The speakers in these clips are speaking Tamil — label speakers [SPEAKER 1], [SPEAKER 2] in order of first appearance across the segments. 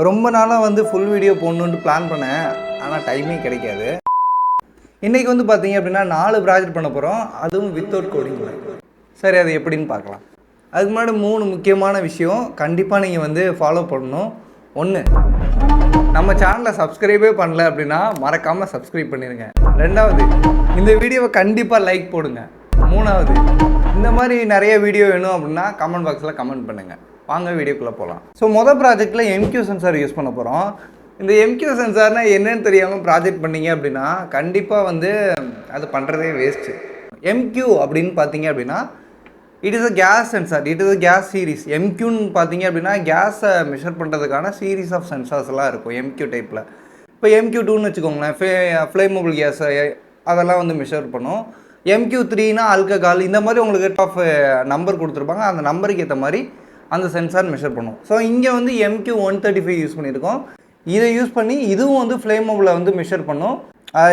[SPEAKER 1] ரொம்ப நாளாக வந்து ஃபுல் வீடியோ போடணுன்ட்டு பிளான் பண்ணேன், ஆனால் டைமே கிடைக்காது. இன்றைக்கி வந்து பார்த்தீங்க அப்படின்னா 4 ப்ராஜெக்ட் பண்ண போகிறோம், அதுவும் வித்தவுட் கோடிங். சரி, அது எப்படின்னு பார்க்கலாம். அதுக்கு முன்னாடி 3 முக்கியமான விஷயம் கண்டிப்பாக நீங்கள் வந்து ஃபாலோ பண்ணணும். 1, நம்ம சேனலை சப்ஸ்கிரைபே பண்ணல அப்படின்னா மறக்காமல் சப்ஸ்கிரைப் பண்ணிடுங்க. 2வது, இந்த வீடியோவை கண்டிப்பாக லைக் போடுங்க. 3வது, இந்த மாதிரி நிறைய வீடியோ வேணும் அப்படின்னா கமெண்ட் பாக்ஸில் கமெண்ட் பண்ணுங்கள். வாங்க வீடியோக்குள்ளே போகலாம். ஸோ மொதல் ப்ராஜெக்டில் MQ சென்சார் யூஸ் பண்ண போகிறோம். இந்த MQ சென்சார்னால் என்னன்னு தெரியாமல் ப்ராஜெக்ட் பண்ணிங்க அப்படின்னா கண்டிப்பாக வந்து அது பண்ணுறதே வேஸ்ட்டு. MQ அப்படின்னு பார்த்தீங்க அப்படின்னா it is a gas sensor, it is a gas series. MQன்னு பார்த்தீங்க அப்படின்னா கேஸை மெஷர் பண்ணுறதுக்கான சீரீஸ் ஆஃப் சென்சார்ஸ்லாம் இருக்கும் MQ டைப்பில். இப்போ MQ2ன்னு வச்சுக்கோங்களேன், ஃப்ளேமபிள் கேஸை அதெல்லாம் வந்து மெஷர் பண்ணும். MQ3னா ஆல்கஹால். இந்த மாதிரி உங்களுக்கு ஆஃப் நம்பர் கொடுத்துருப்பாங்க, அந்த நம்பருக்கு ஏற்ற மாதிரி அந்த சென்சார் மெஷர் பண்ணும். ஸோ இங்கே வந்து MQ135 யூஸ் பண்ணியிருக்கோம். இதை யூஸ் பண்ணி இதுவும் வந்து ஃப்ளேமபிளை வந்து மெஷர் பண்ணும்.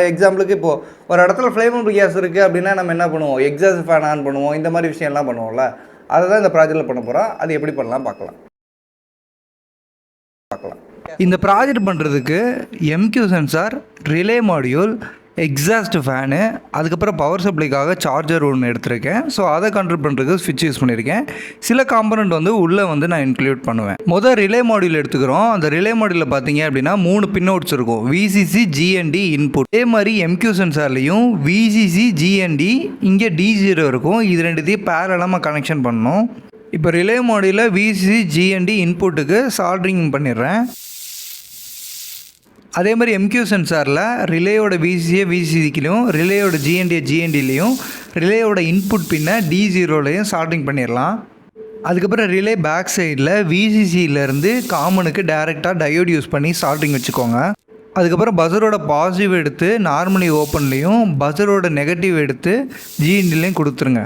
[SPEAKER 1] எக்ஸாம்பிளுக்கு இப்போது ஒரு இடத்துல ஃப்ளேமபிள் கேஸ் இருக்குது அப்படின்னா நம்ம என்ன பண்ணுவோம், எக்ஸாஸ்ட் ஃபேன் ஆன் பண்ணுவோம், இந்த மாதிரி விஷயம்லாம் பண்ணுவோம்ல. அதை தான் இந்த ப்ராஜெக்டில் பண்ண போகிறோம். அது எப்படி பண்ணலாம் பார்க்கலாம். இந்த ப்ராஜெக்ட் பண்ணுறதுக்கு MQ sensor, relay module, exhaust fan, அதுக்கப்புறம் பவர் சப்ளைக்காக சார்ஜர் ஒன்று எடுத்திருக்கேன். ஸோ அதை கண்ட்ரோல் பண்ணுறதுக்கு ஸ்விட்ச் யூஸ் பண்ணியிருக்கேன். சில காம்பனண்ட் வந்து உள்ளே வந்து நான் இன்க்ளூட் பண்ணுவேன். முதல் ரிலே மாடியூல் எடுத்துக்கிறோம். அந்த ரிலே மாடியூலில் பார்த்தீங்க அப்படின்னா 3 பின் அவுட்ஸ் இருக்கும், VCC, GND, இன்புட். அதே மாதிரி MQ சென்சார்லேயும் VCC, GND, இங்கே D0 இருக்கும். இது ரெண்டுத்தையும் பேரலாக கனெக்ஷன் பண்ணணும். இப்போ ரிலே மாடியூலில் VCC, GND இன்புட்டுக்கு சால்ட்ரிங் பண்ணிடுறேன். அதே மாதிரி MQ சென்சாரில் ரிலேயோட VCCயை VCCலையும், ரிலேயோட GNDலையும், ரிலேயோட இன்புட் பின்னை D0லையும் சால்ட்ரிங் பண்ணிடலாம். அதுக்கப்புறம் ரிலே பேக் சைடில் VCCயிலேருந்து காமனுக்கு டைரெக்டாக டயோட் யூஸ் பண்ணி சால்ட்ரிங் வச்சுக்கோங்க. அதுக்கப்புறம் பஸரோட பாசிட்டிவ் எடுத்து நார்மலி ஓப்பன்லேயும், பஸரோட நெகட்டிவ் எடுத்து GNDலையும் கொடுத்துருங்க.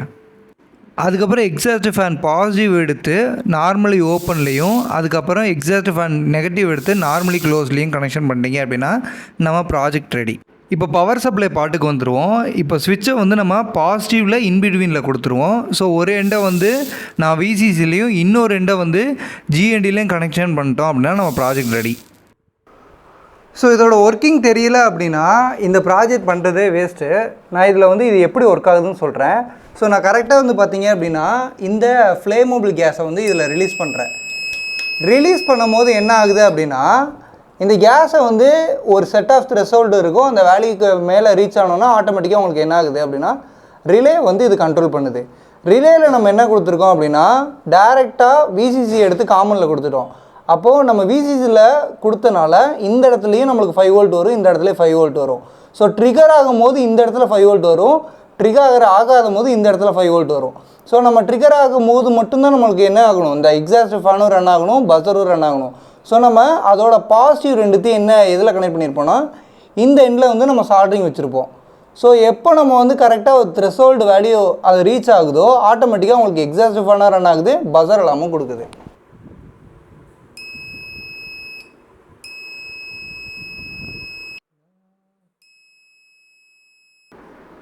[SPEAKER 1] அதுக்கப்புறம் எக்ஸாஸ்ட் ஃபேன் பாசிட்டிவ் எடுத்து நார்மலி ஓப்பன்லேயும், அதுக்கப்புறம் எக்ஸாஸ்ட் ஃபேன் நெகட்டிவ் எடுத்து நார்மலி க்ளோஸ்லேயும் கனெக்ஷன் பண்ணிட்டீங்க அப்படின்னா நம்ம ப்ராஜெக்ட் ரெடி. இப்போ பவர் சப்ளை பாட்டுக்கு வந்துடுவோம். இப்போ ஸ்விட்சை வந்து நம்ம பாசிட்டிவில் இன்பிட்வீனில் கொடுத்துருவோம். ஸோ ஒரு எண்டை வந்து நான் VCCலையும் இன்னொரு எண்டை வந்து GNDலையும் கனெக்ஷன் பண்ணிட்டோம் அப்படின்னா நம்ம ப்ராஜெக்ட் ரெடி. ஸோ இதோட ஒர்க்கிங் தெரியல அப்படின்னா இந்த ப்ராஜெக்ட் பண்ணுறதே வேஸ்ட்டு. நான் இதில் வந்து இது எப்படி ஒர்க் ஆகுதுன்னு சொல்கிறேன். ஸோ நான் கரெக்டாக வந்து பார்த்தீங்க அப்படின்னா இந்த ஃப்ளேமபிள் கேஸை வந்து இதில் ரிலீஸ் பண்ணுறேன். ரிலீஸ் பண்ணும் போது என்ன ஆகுது அப்படின்னா இந்த கேஸை வந்து ஒரு செட் ஆஃப் த்ரெஷோல்டு இருக்கும், அந்த வேல்யூக்கு மேலே ரீச் ஆனோன்னா ஆட்டோமேட்டிக்காக உங்களுக்கு என்ன ஆகுது அப்படின்னா ரிலே வந்து இது கண்ட்ரோல் பண்ணுது. ரிலேயில் நம்ம என்ன கொடுத்துருக்கோம் அப்படின்னா டைரெக்டாக VCC எடுத்து காமனில் கொடுத்துட்டோம். அப்போது நம்ம VCCயில் கொடுத்தனால இந்த இடத்துலையும் நம்மளுக்கு 5 வோல்ட் வரும், இந்த இடத்துலையும் 5 வோல்ட் வரும். ஸோ ட்ரிகர் ஆகும் போது இந்த இடத்துல 5 வோல்ட் வரும், ட்ரிகர் ஆகாத போது இந்த இடத்துல 5 வோல்ட் வரும். ஸோ நம்ம ட்ரிகர் ஆகும் போது மட்டும்தான் நம்மளுக்கு என்ன ஆகணும், இந்த எக்ஸாஸ்ட் ஃபேனும் ரன் ஆகணும், பஸரும் ரன் ஆகணும். ஸோ நம்ம அதோட பாசிட்டிவ் ரெண்டுத்தையும் என்ன எதில் கனெக்ட் பண்ணியிருப்போம்னா இந்த எண்டில் வந்து நம்ம சால்ட்ரிங் வச்சுருப்போம். ஸோ எப்போ நம்ம வந்து கரெக்டாக ஒரு த்ரெஷோல்டு வேல்யூ அது ரீச் ஆகுதோ ஆட்டோமேட்டிக்காக உங்களுக்கு எக்ஸாஸ்ட் ஃபேனாக ரன் ஆகுது, பஸர் எல்லாமும் கொடுக்குது.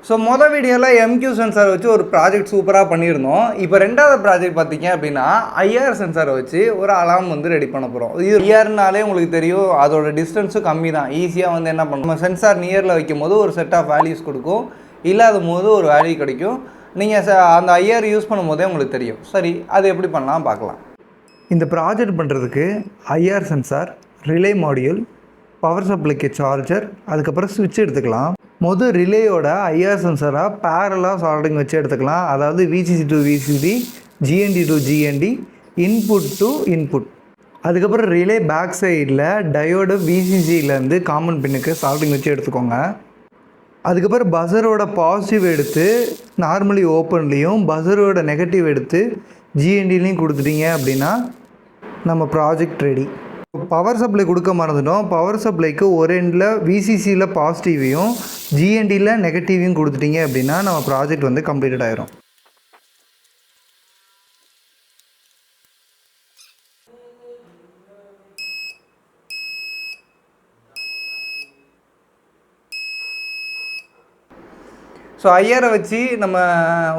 [SPEAKER 1] ஸோ மொதல் வீடியோவில் MQ சென்சார் வச்சு ஒரு ப்ராஜெக்ட் சூப்பராக பண்ணியிருந்தோம். இப்போ 2வது ப்ராஜெக்ட் பார்த்தீங்க அப்படின்னா IR சென்சாரை வச்சு ஒரு அலாம் வந்து ரெடி பண்ண போகிறோம். இது IRனாலே உங்களுக்கு தெரியும், அதோட டிஸ்டன்ஸும் கம்மி தான். ஈஸியாக வந்து என்ன பண்ணணும், நம்ம சென்சார் நியரில் வைக்கும் போது ஒரு செட் ஆஃப் வேல்யூஸ் கொடுக்கும், இல்லாத போது ஒரு வேல்யூ கிடைக்கும். நீங்கள் அந்த IR யூஸ் பண்ணும் போதே உங்களுக்கு தெரியும். சரி, அது எப்படி பண்ணலாம் பார்க்கலாம். இந்த ப்ராஜெக்ட் பண்ணுறதுக்கு IR sensor, relay module, power சப்ளைக்கு சார்ஜர், அதுக்கப்புறம் ஸ்விட்ச் எடுத்துக்கலாம். மொதல் ரிலேயோட IR சென்சாராக பேரலாக சால்ட்ரிங் வச்சு எடுத்துக்கலாம். அதாவது VCC to VCD, GND to GND, input to input. அதுக்கப்புறம் ரிலே பேக் சைடில் டயோடு VCCலேருந்து காமன் பின்னுக்கு சால்ட்ரிங் வச்சு எடுத்துக்கோங்க. அதுக்கப்புறம் பஸரோட பாசிட்டிவ் எடுத்து நார்மலி ஓப்பன்லேயும், பஸரோட நெகட்டிவ் எடுத்து GNDலையும் கொடுத்துட்டீங்க அப்படின்னா நம்ம ப்ராஜெக்ட் ரெடி. பவர் சப்ளை கொடுக்க மறந்துட்டோம். பவர் சப்ளைக்கு ஒரு எண்டில் VCCயில் பாசிட்டிவையும் GNDயில் நெகட்டிவையும் கொடுத்துட்டீங்க அப்படின்னா நம்ம ப்ராஜெக்ட் வந்து கம்ப்ளீட்டட் ஆயிரும். ஸோ ஐஆரை வச்சு நம்ம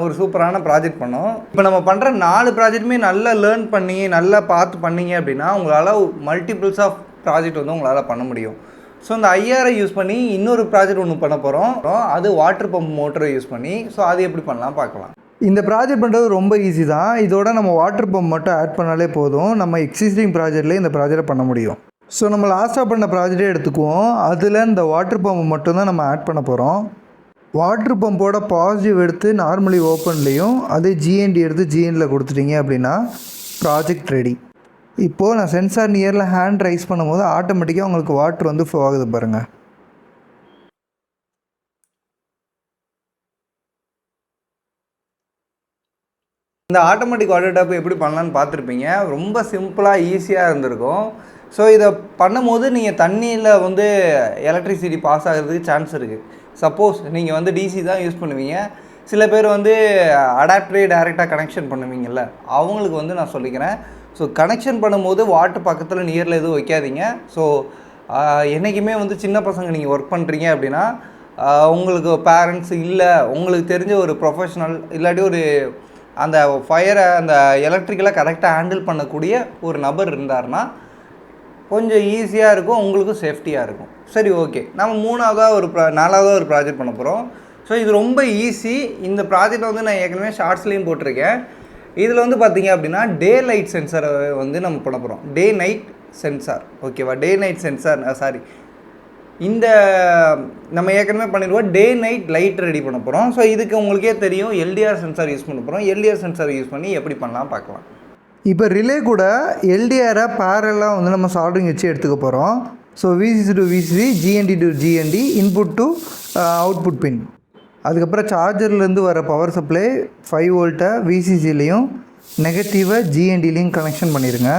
[SPEAKER 1] ஒரு சூப்பரான ப்ராஜெக்ட் பண்ணோம். இப்போ நம்ம பண்ணுற 4 ப்ராஜெக்ட்டுமே நல்லா லேர்ன் பண்ணி நல்லா பார்த்து பண்ணிங்க அப்படின்னா உங்களால் மல்டிபிள்ஸ் ஆஃப் ப்ராஜெக்ட் வந்து உங்களால் பண்ண முடியும். ஸோ இந்த ஐஆரை யூஸ் பண்ணி இன்னொரு ப்ராஜெக்ட் ஒன்று பண்ண போகிறோம். அது வாட்டர் பம்ப் மோட்டரை யூஸ் பண்ணி. ஸோ அது எப்படி பண்ணலாம் பார்க்கலாம். இந்த ப்ராஜெக்ட் பண்ணுறது ரொம்ப ஈஸி தான். இதோட நம்ம வாட்டர் பம்ப் மட்டும் ஆட் பண்ணாலே போதும். நம்ம எக்ஸிஸ்டிங் ப்ராஜெக்ட்லேயே இந்த ப்ராஜெக்டை பண்ண முடியும். ஸோ நம்ம லாஸ்ட்டாக பண்ண ப்ராஜெக்டே எடுத்துக்குவோம். அதில் இந்த வாட்டர் பம்ப் மட்டும்தான் நம்ம ஆட் பண்ண போகிறோம். வாட்டர் பம்போட பாசிட்டிவ் எடுத்து நார்மலி ஓப்பன்லேயும் அதே ஜிஎன்டி எடுத்து ஜிஎன்டியில் கொடுத்துட்டீங்க அப்படின்னா ப்ராஜெக்ட் ரெடி. இப்போது நான் சென்சார் நியரில் ஹேண்ட் ரைஸ் பண்ணும்போது ஆட்டோமேட்டிக்காக உங்களுக்கு வாட்டர் வந்து ஃப்ளோ ஆகுது பாருங்கள். இந்த ஆட்டோமேட்டிக் வாட்டர் டேப் எப்படி பண்ணலான்னு பார்த்துருப்பீங்க. ரொம்ப சிம்பிளாக ஈஸியாக இருந்திருக்கும். ஸோ இதை பண்ணும்போது நீங்கள் தண்ணியில் வந்து எலக்ட்ரிசிட்டி பாஸ் ஆகிறதுக்கு சான்ஸ் இருக்குது. சப்போஸ் நீங்கள் வந்து டிசி தான் யூஸ் பண்ணுவீங்க. சில பேர் வந்து அடாப்டரே டைரெக்டாக கனெக்ஷன் பண்ணுவீங்கள்ல, அவங்களுக்கு வந்து நான் சொல்லிக்கிறேன். ஸோ கனெக்ஷன் பண்ணும்போது வாட்டர் பக்கத்தில் நியரில் எதுவும் வைக்காதீங்க. ஸோ என்றைக்குமே வந்து சின்ன பசங்க நீங்கள் ஒர்க் பண்ணுறீங்க அப்படின்னா உங்களுக்கு பேரண்ட்ஸ் இல்லை உங்களுக்கு தெரிஞ்ச ஒரு ப்ரொஃபஷனல் இல்லாட்டி ஒரு அந்த ஃபயரை அந்த எலக்ட்ரிக்கலாக கரெக்டாக ஹேண்டில் பண்ணக்கூடிய ஒரு நபர் இருந்தார்னா கொஞ்சம் ஈஸியாக இருக்கும், உங்களுக்கும் சேஃப்டியாக இருக்கும். சரி, ஓகே. நம்ம நாலாவதாக ஒரு ப்ராஜெக்ட் பண்ண போகிறோம். ஸோ இது ரொம்ப ஈஸி. இந்த ப்ராஜெக்ட் வந்து நான் ஏற்கனவே ஷார்ட்ஸ்லேயும் போட்டிருக்கேன். இதில் வந்து பார்த்திங்க அப்படின்னா டே லைட் சென்சாரை வந்து நம்ம பண்ண போகிறோம். டே நைட் சென்சார், ஓகேவா? டே நைட் சென்சார் இந்த நம்ம ஏற்கனவே பண்ணிடுவோம். டே நைட் லைட் ரெடி பண்ண போகிறோம். ஸோ இதுக்கு உங்களுக்கே தெரியும் எல்டிஆர் சென்சார் யூஸ் பண்ண போகிறோம். எல்டிஆர் சென்சார் யூஸ் பண்ணி எப்படி பண்ணலாம் பார்க்கலாம். இப்போ ரிலே கூட எல்டிஆரை பேரலாக வந்து நம்ம சால்டரிங் வச்சு எடுத்துக்க போகிறோம். So VCC to VCC, GND to GND, input to output pin. அதுக்கப்புறம் சார்ஜர்லேருந்து வர பவர் சப்ளை 5 வோல்ட்டை விசிசிலையும் நெகட்டிவை ஜிஎன்டிலையும் கனெக்ஷன் பண்ணிடுங்க.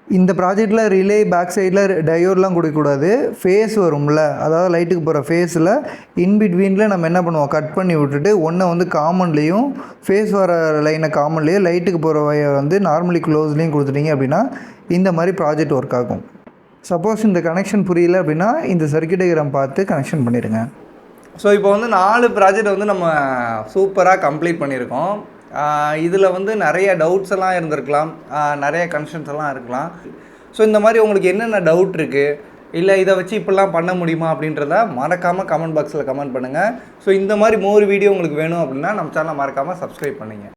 [SPEAKER 1] இந்த ப்ராஜெக்டில் ரிலே பேக் சைடில் டயோட்லாம் கொடுக்கக்கூடாது. ஃபேஸ் வரும்ல, அதாவது லைட்டுக்கு போகிற ஃபேஸில் இன்பிட்வீனில் நம்ம என்ன பண்ணுவோம், கட் பண்ணி விட்டுட்டு ஒன்றை வந்து காமன்லேயும் ஃபேஸ் வர லைனை காமன்லேயும் லைட்டுக்கு போகிற வயர் வந்து நார்மலி க்ளோஸ்லேயும் கொடுத்துட்டீங்க அப்படின்னா இந்த மாதிரி ப்ராஜெக்ட் ஒர்க் ஆகும். சப்போஸ் இந்த கனெக்ஷன் புரியல அப்படின்னா இந்த சர்க்யூட் டயக்ராம் பார்த்து கனெக்ஷன் பண்ணிடுங்க. ஸோ இப்போ வந்து 4 ப்ராஜெக்ட் வந்து நம்ம சூப்பராக கம்ப்ளீட் பண்ணியிருக்கோம். இதில் வந்து நிறைய டவுட்ஸ் எல்லாம் இருந்திருக்கலாம், நிறைய கன்ஃபஷன்ஸ் எல்லாம் இருக்கலாம். ஸோ இந்த மாதிரி உங்களுக்கு என்னென்ன டவுட் இருக்குது, இல்லை இதை வச்சு இப்படிலாம் பண்ண முடியுமா அப்படின்றத மறக்காமல் கமெண்ட் பாக்ஸில் கமெண்ட் பண்ணுங்கள். ஸோ இந்த மாதிரி மோர் வீடியோ உங்களுக்கு வேணும் அப்படின்னா நம்ம சேனலை மறக்காமல் சப்ஸ்கிரைப் பண்ணுங்கள்.